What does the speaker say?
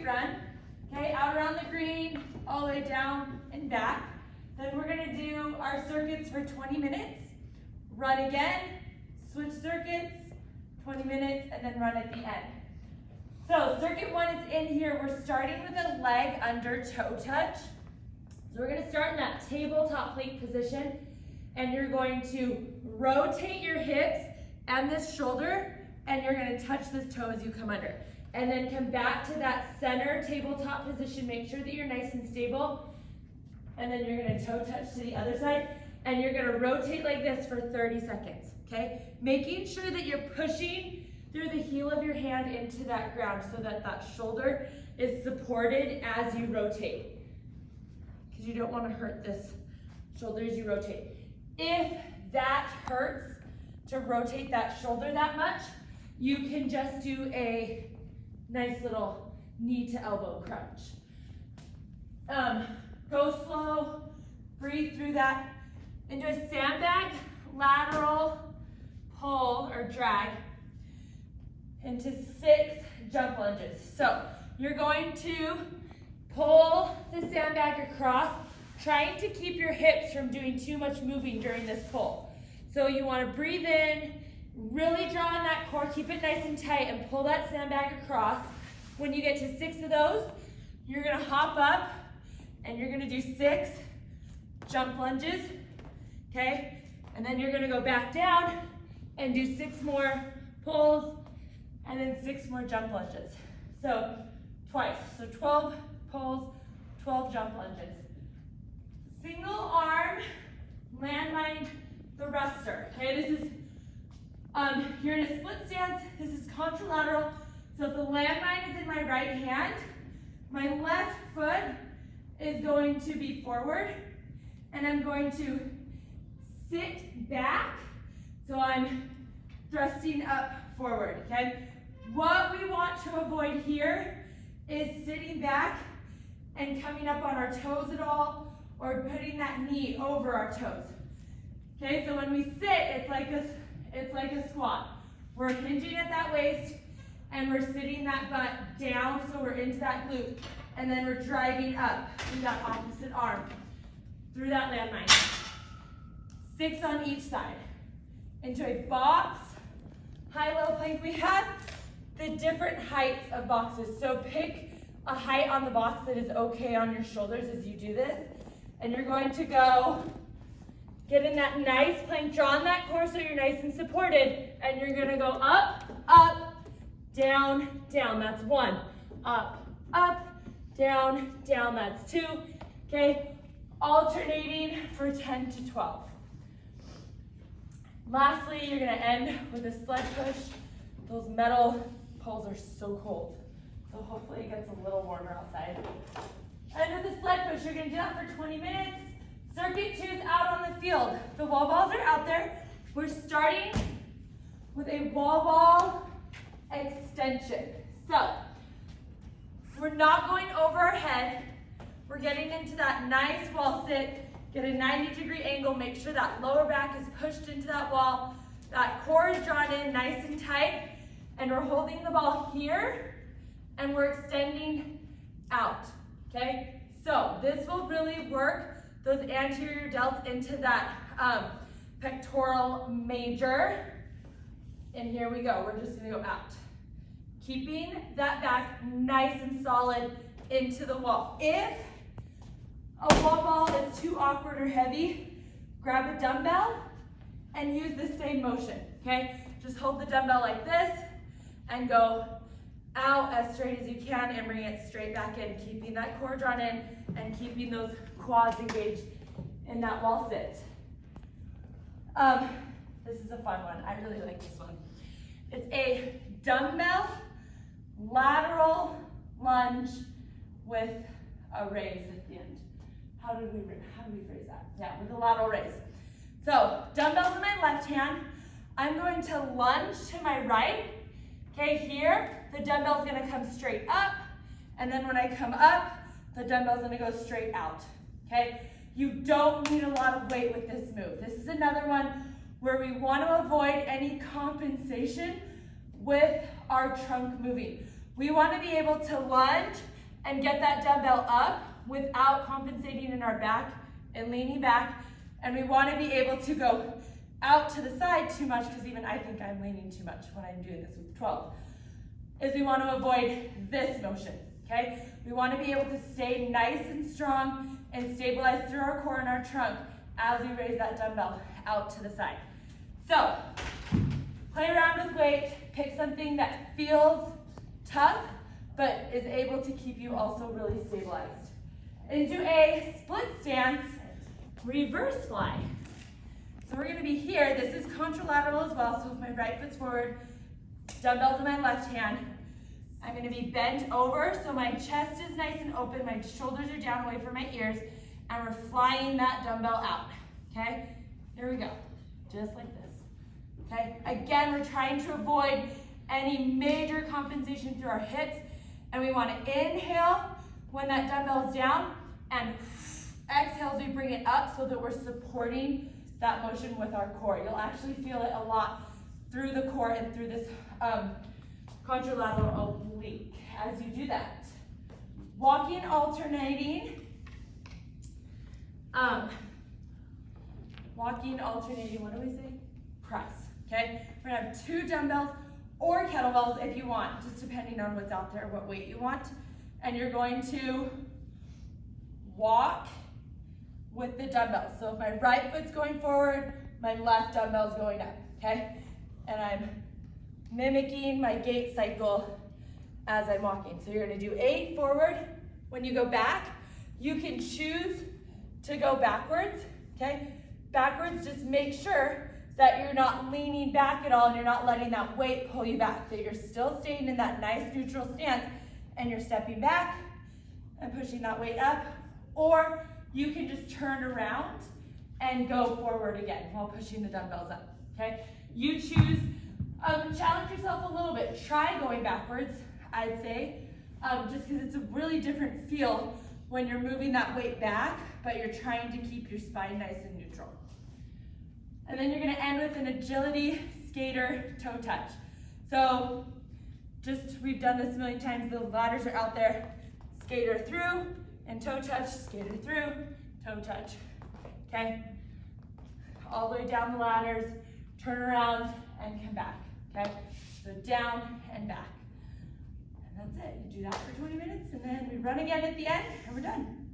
run. Okay, out around the green, all the way down and back. Then we're gonna do our circuits for 20 minutes. Run again, switch circuits, 20 minutes, and then run at the end. So circuit 1 is in here. We're starting with a leg under toe touch. So we're gonna start in that tabletop plank position, and you're going to rotate your hips and this shoulder, and you're gonna touch this toe as you come under. And then come back to that center tabletop position. Make sure that you're nice and stable. And then you're gonna toe touch to the other side, and you're gonna rotate like this for 30 seconds, okay? Making sure that you're pushing through the heel of your hand into that ground so that that shoulder is supported as you rotate. Because you don't wanna hurt this shoulder as you rotate. If that hurts to rotate that shoulder that much, you can just do a nice little knee to elbow crunch. Go slow, breathe through that. Into a sandbag, lateral pull or drag into 6 jump lunges. So you're going to pull the sandbag across, trying to keep your hips from doing too much moving during this pull. So you want to breathe in, really draw on that core, keep it nice and tight, and pull that sandbag across. When you get to 6 of those, you're gonna hop up and you're gonna do 6 jump lunges, okay? And then you're gonna go back down and do 6 more pulls and then 6 more jump lunges. So twice, so 12 pulls, 12 jump lunges. Single arm, landmine thruster, okay? This is, you're in a split stance, this is contralateral. So if the landmine is in my right hand, my left foot is going to be forward, and I'm going to sit back, so I'm thrusting up forward, okay? What we want to avoid here is sitting back and coming up on our toes at all, or putting that knee over our toes. Okay, so when we sit, it's like a squat. We're hinging at that waist, and we're sitting that butt down, so we're into that glute. And then we're driving up through that opposite arm, through that landmine. 6 on each side. Into a box, high-low plank. We have the different heights of boxes. So pick a height on the box that is okay on your shoulders as you do this. And you're going to go get in that nice plank, draw on that core so you're nice and supported. And you're gonna go up, up, down, down, that's 1. Up, up, down, down, that's 2. Okay, alternating for 10 to 12. Lastly, you're gonna end with a sled push. Those metal poles are so cold. So hopefully it gets a little warmer outside. And with the sled push, you're gonna do that for 20 minutes. Circuit 2 is out on the field. The wall balls are out there. We're starting with a wall ball extension. So we're not going over our head. We're getting into that nice wall sit. Get a 90-degree angle. Make sure that lower back is pushed into that wall. That core is drawn in nice and tight. And we're holding the ball here. And we're extending out. Okay? So this will really work those anterior delts into that pectoral major. And here we go. We're just going to go out. Keeping that back nice and solid into the wall. If a wall ball is too awkward or heavy, grab a dumbbell and use the same motion, okay? Just hold the dumbbell like this and go out as straight as you can and bring it straight back in, keeping that core drawn in and keeping those quads engaged in that wall sit. This is a fun one. I really like this one. It's a dumbbell lateral lunge with a raise at the end. How do we phrase that? Yeah, with a lateral raise. So dumbbells in my left hand. I'm going to lunge to my right. Okay, here, the dumbbell's gonna come straight up, and then when I come up, the dumbbell's gonna go straight out, okay? You don't need a lot of weight with this move. This is another one where we wanna avoid any compensation with our trunk moving. We wanna be able to lunge and get that dumbbell up without compensating in our back and leaning back. And we want to be able to go out to the side too much, because even I think I'm leaning too much when I'm doing this with 12, is we want to avoid this motion, okay? We want to be able to stay nice and strong and stabilize through our core and our trunk as we raise that dumbbell out to the side. So, play around with weight, pick something that feels tough, but is able to keep you also really stabilized. Into a split stance, reverse fly. So we're gonna be here, this is contralateral as well, so with my right foot's forward, dumbbells in my left hand. I'm gonna be bent over, so my chest is nice and open, my shoulders are down away from my ears, and we're flying that dumbbell out, okay? Here we go, just like this, okay? Again, we're trying to avoid any major compensation through our hips, and we wanna inhale when that dumbbell's down, and exhale as we bring it up so that we're supporting that motion with our core. You'll actually feel it a lot through the core and through this contralateral oblique as you do that. Walking, alternating. Walking, alternating, what do we say? Press, okay? We're gonna have 2 dumbbells or kettlebells if you want, just depending on what's out there, what weight you want. And you're going to walk with the dumbbells. So if my right foot's going forward, my left dumbbell's going up, okay? And I'm mimicking my gait cycle as I'm walking. So you're gonna do 8 forward. When you go back, you can choose to go backwards, okay? Backwards, just make sure that you're not leaning back at all and you're not letting that weight pull you back, that you're still staying in that nice neutral stance and you're stepping back and pushing that weight up. Or you can just turn around and go forward again while pushing the dumbbells up, okay? You choose, challenge yourself a little bit. Try going backwards, I'd say, just because it's a really different feel when you're moving that weight back, but you're trying to keep your spine nice and neutral. And then you're gonna end with an agility skater toe touch. So we've done this a million times, the ladders are out there, skater through, and toe touch, skater through, toe touch, okay? All the way down the ladders, turn around and come back, okay? So down and back. And that's it, you do that for 20 minutes and then we run again at the end and we're done.